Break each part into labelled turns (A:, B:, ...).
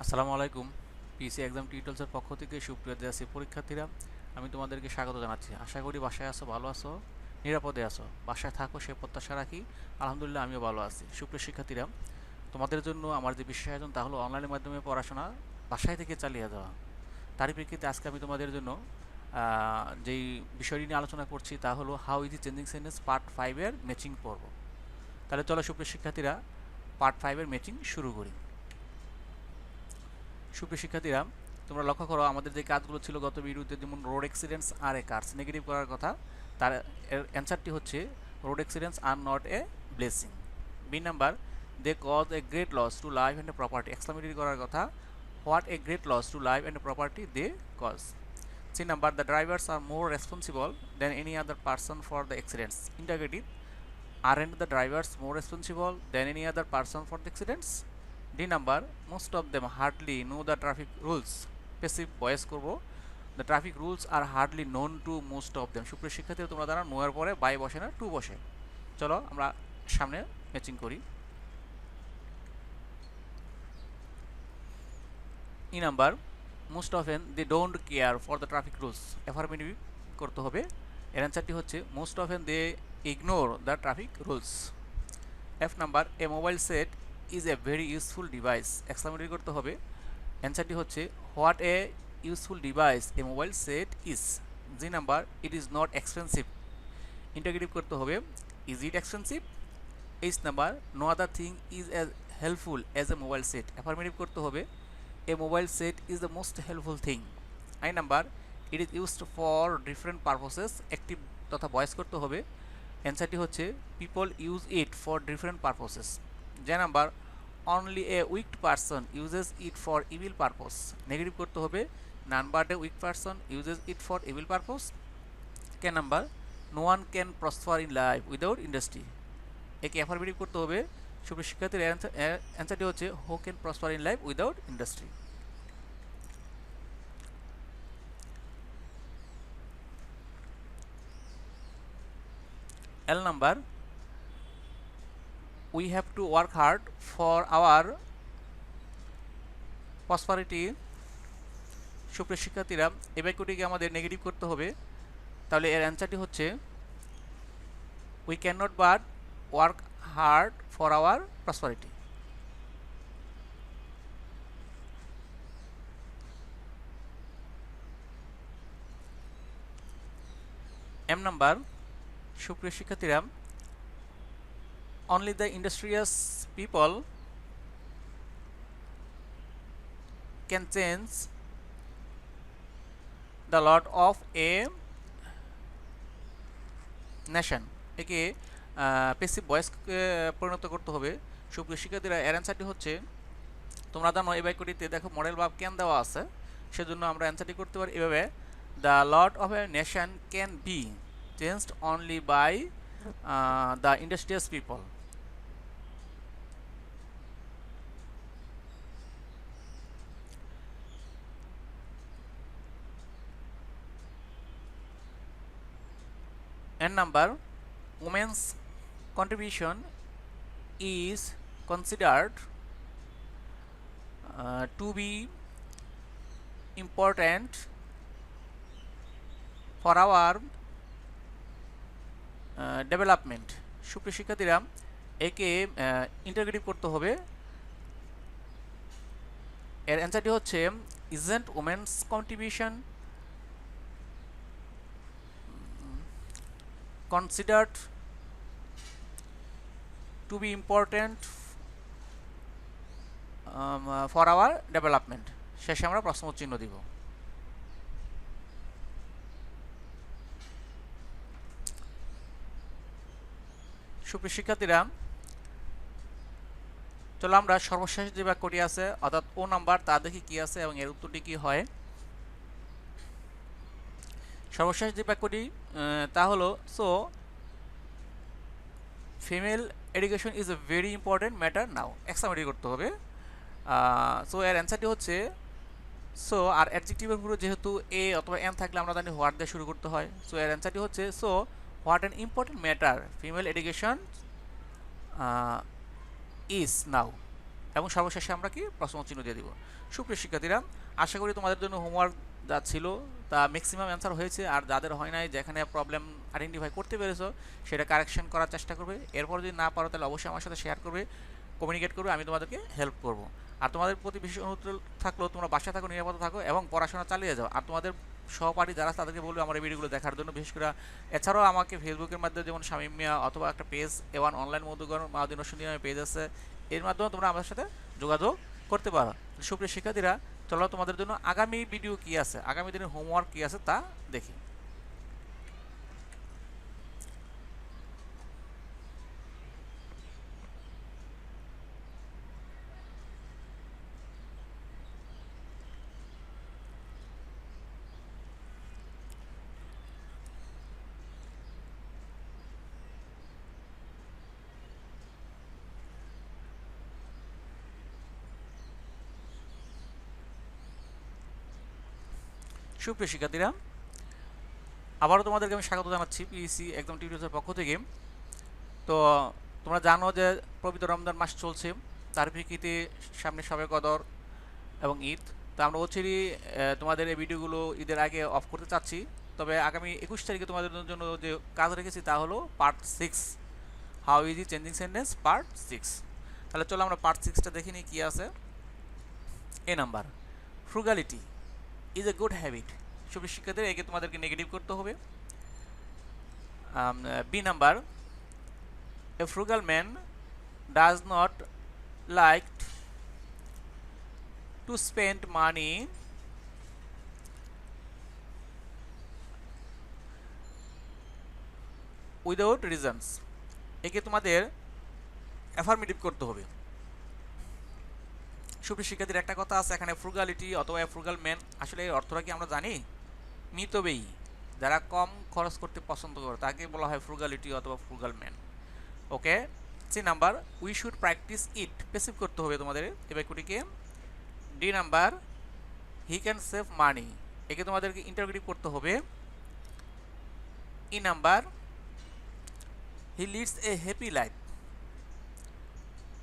A: আসসালামু আলাইকুম। পিসি এক্সাম টিউটোরিয়ালসের পক্ষ থেকে সুপ্রিয় দেশি পরীক্ষার্থীরা, আমি তোমাদেরকে স্বাগত জানাচ্ছি। আশা করি বাসায় আছো, ভালো আছো, নিরাপদে আছো। বাসায় থাকো সে প্রত্যাশা রাখি। আলহামদুলিল্লাহ আমিও ভালো আছি। সুপ্রিয় শিক্ষার্থীরা, তোমাদের জন্য আমার যে বিশেষ আয়োজন তা হলো অনলাইনের মাধ্যমে পড়াশোনা বাসায় থেকে চালিয়ে যাওয়া। তারই প্রেক্ষিতে আজকে আমি তোমাদের জন্য যেই বিষয়টি নিয়ে আলোচনা করছি তা হলো how is changing sentence part 5-এর ম্যাচিং পর্ব। তাহলে চলো সুপ্রিয় শিক্ষার্থীরা, পার্ট 5-এর ম্যাচিং শুরু করি। সুপ্রিয় শিক্ষার্থীরা, তোমরা লক্ষ্য করো আমাদের যে কাজগুলো ছিল গত ভিডিওতে, যেমন road accidents are a curse negative করার কথা, তার অ্যান্সারটি হচ্ছে road accidents are not a blessing. B number, they cause a great loss to life and property exclamatory করার কথা, what a great loss to life and property they cause. C number, the drivers are more responsible than any other person for the accidents interrogative, aren't the drivers more responsible than any other person for the accidents? D number, most of them hardly know the traffic rules. Passive voice করব, the traffic rules are hardly known to most of them. সুপ্রিয় শিক্ষার্থীরা, তোমরা জানো no এর পরে by বসে না, two বসে। চলো আমরা সামনে ম্যাচিং করি। E number, most often they don't care for the traffic rules affirmative করতে হবে। এর অ্যান্সারটি হচ্ছে most often they ignore the traffic rules. F number, a mobile set is a very useful device exclamatory করতে হবে। অ্যান্সারটি হচ্ছে what a useful device a mobile set is. G number, it is not expensive interrogative করতে হবে, is it expensive. H number, no other thing is age helpful as a mobile set affirmative করতে হবে, a mobile set is the most helpful thing. I number, it is used for different purposes active তথা voice করতে হবে। অ্যান্সারটি হচ্ছে people use it for different purposes. J number, only a wicked person uses it for evil purpose negative করতে হবে, none but a weak person uses it for evil purpose. K number, no one can prosper in life without industry একে affirmative করতে হবে। সুপ্রিয় শিক্ষার্থীর অ্যান্সারটি হচ্ছে who can prosper in life without industry. L number, we have to work hard for our prosperity। সুপ্রিয় শিক্ষার্থীরা, এই বাক্যটিকে আমাদের নেগেটিভ করতে হবে। তাহলে এর অ্যান্সারটি হচ্ছে we can not but work hard for our prosperity. M number, সুপ্রিয় শিক্ষার্থীরা, only the industrious people can change the lot of a nation একে প্যাসিভ ভয়েসকে পরিণত করতে হবে। সুপ্রিয় শিক্ষার্থীরা, এর অ্যান্সারটি হচ্ছে, তোমরা জানো এই বাক্যটিতে দেখো মডেল ভার্ব ক্যান দেওয়া আছে, সেজন্য আমরা অ্যান্সারটি করতে পারি এভাবে, the lot of a nation can be changed only by the industrious people. N number, women's contribution is considered to be important for our development। সুপ্রিয় শিক্ষার্থীরা, একে ইন্টারগ্রেটিভ করতে হবে। এর অ্যান্সারটি হচ্ছে isn't women's contribution considered to be important for our development। শেষে আমরা প্রশ্নবোধক চিহ্ন দিব। সুপ্রিয় শিক্ষার্থীরা, চলো আমরা সর্বশেষ যে বাক্যটি আছে অর্থাৎ ও নাম্বার তা দেখি কি আছে এবং এর উত্তরটি কি হয়। সর্বশেষ যে বাক্যটি তা হলো, so female education is a very important matter now exclamatory করতে হবে। সো এর অ্যান্সারটি হচ্ছে সো, আর অ্যাডজেক্টিভের পুরো যেহেতু এ অথবা এম থাকলে আমরা জানি হোয়াট দিয়ে শুরু করতে হয়। সো এর অ্যান্সারটি হচ্ছে so what an important matter female education is now. এবং সর্বশেষে আমরা কি প্রশ্ন চিহ্ন দিয়ে দিব। সুপ্রিয় শিক্ষার্থীরা, আশা করি তোমাদের জন্য হোমওয়ার্ক যা ছিল তা ম্যাক্সিমাম অ্যান্সার হয়েছে, আর যাদের হয় নাই, যেখানে প্রবলেম আইডেন্টিফাই করতে পেরেছো সেটা কারেকশন করার চেষ্টা করবে। এরপর যদি না পারো তাহলে অবশ্যই আমার সাথে শেয়ার করবে, কমিউনিকেট করবে, আমি তোমাদেরকে হেল্প করব। আর তোমাদের প্রতি বিশেষ অনুরোধ থাকলো তোমরা বাসায় থাকো, নিরাপদ থাকো এবং পড়াশোনা চালিয়ে যাও। আর তোমাদের সহপাঠী যারা তাদেরকে বলবে আমার এই ভিডিওগুলো দেখার জন্য। বিশেষ করে এছাড়াও আমাকে ফেসবুকের মাধ্যমে যেমন শামীম মিয়া অথবা একটা পেজ A1 অনলাইন মধুকর মাহদিন রশিদ নামে পেজ আছে, এর মাধ্যমে তোমরা আমাদের সাথে যোগাযোগ করতে পারো। সুপ্রিয় শিক্ষার্থীরা, চলো তোমাদের জন্য আগামী ভিডিও কি আছে, আগামী দিনের হোমওয়ার্ক কি আছে তা দেখি। সুপ্রিয় শিক্ষার্থীরা, আবারও তোমাদেরকে আমি স্বাগত জানাচ্ছি পিইসি একদম টিউটোরিয়ালের পক্ষ থেকে। তো তোমরা জানো যে পবিত্র রমজান মাস চলছে, তার প্রেক্ষিতে সামনে শবে কদর এবং ঈদ। তো আমরা হচ্ছি তোমাদের এই ভিডিওগুলো ঈদের আগে অফ করতে চাচ্ছি। তবে আগামী 21 তারিখে তোমাদের জন্য যে কাজ রেখেছি তা হলো part 6, how easy changing sentence part 6। তাহলে চলো আমরা পার্ট 6টা দেখে নিই কী আছে। A number, frugality is a good habit. সুপ্রিয় শিক্ষার্থীরা, একে তোমাদেরকে নেগেটিভ করতে হবে। B number, a frugal man does not like to spend money without reasons। একে তোমাদের অ্যাফার্মেটিভ করতে হবে। সুপ্রিয় শিক্ষার্থীর, একটা কথা আছে এখানে, ফ্রুগালিটি অথবা ফ্রুগাল ম্যান, আসলে এর অর্থটা কি আমরা জানি? মিতব্যয়ী, যারা কম খরচ করতে পছন্দ করে তাকে বলা হয় ফ্রুগালিটি অথবা frugal man. Okay. C number, we should practise it, passive করতে হবে তোমাদের এই বাক্যটিকে। D number, he can save money, একে তোমাদেরকে ইন্টারোগেটিভ করতে হবে। E number, he leads a happy life,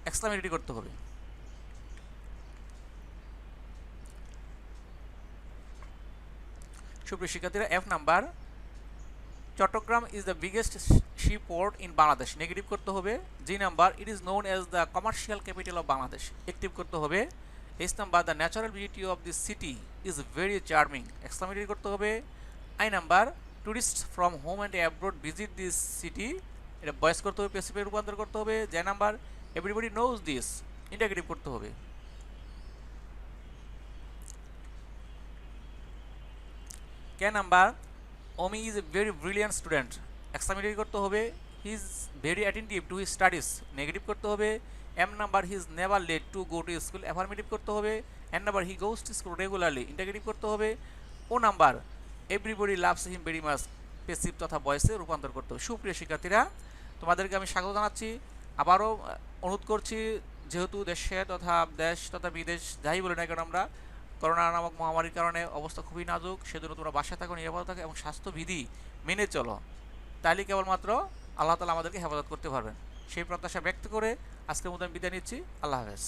A: exclamatory করতে হবে। সুপ্রিয় শিক্ষার্থীরা, F number, Chittagong is the biggest sea port in Bangladesh, negative করতে হবে। G number, it is known as the commercial capital of Bangladesh, active করতে হবে। H number, the natural beauty of this city is very charming, exclamatory করতে হবে। I number, tourist from home and abroad visit this city, এটা voice করতে হবে, পেসিভে রূপান্তর করতে হবে। J number, everybody knows this, interrogative করতে হবে। K number, Omi is a very brilliant student, exclamatory করতে হবে। He is very attentive to his studies, negative করতে হবে। M number, he is never late to go to school, affirmative করতে হবে। N number, he goes to school regularly, interrogative করতে হবে। O number, everybody loves him very much, passive তথা ভয়েসে রূপান্তর করতে হবে। সুপ্রিয় শিক্ষার্থীরা, তোমাদেরকে আমি স্বাগত জানাচ্ছি। আবারও অনুরোধ করছি, যেহেতু দেশ তথা বিদেশ যাই বলি না কেন, আমরা করোনা নামক মহামারীর কারণে অবস্থা খুবই নাজুক, সেজন্য তোমরা বাসায় থাকো, নিরাপদ থাকো এবং স্বাস্থ্যবিধি মেনে চলো। তাইলে কেবলমাত্র আল্লাহ তাআলা আমাদেরকে হেফাজত করতে পারবেন। সেই প্রত্যাশা ব্যক্ত করে আজকের মতো আমি বিদায় নিচ্ছি। আল্লাহ হাফেজ।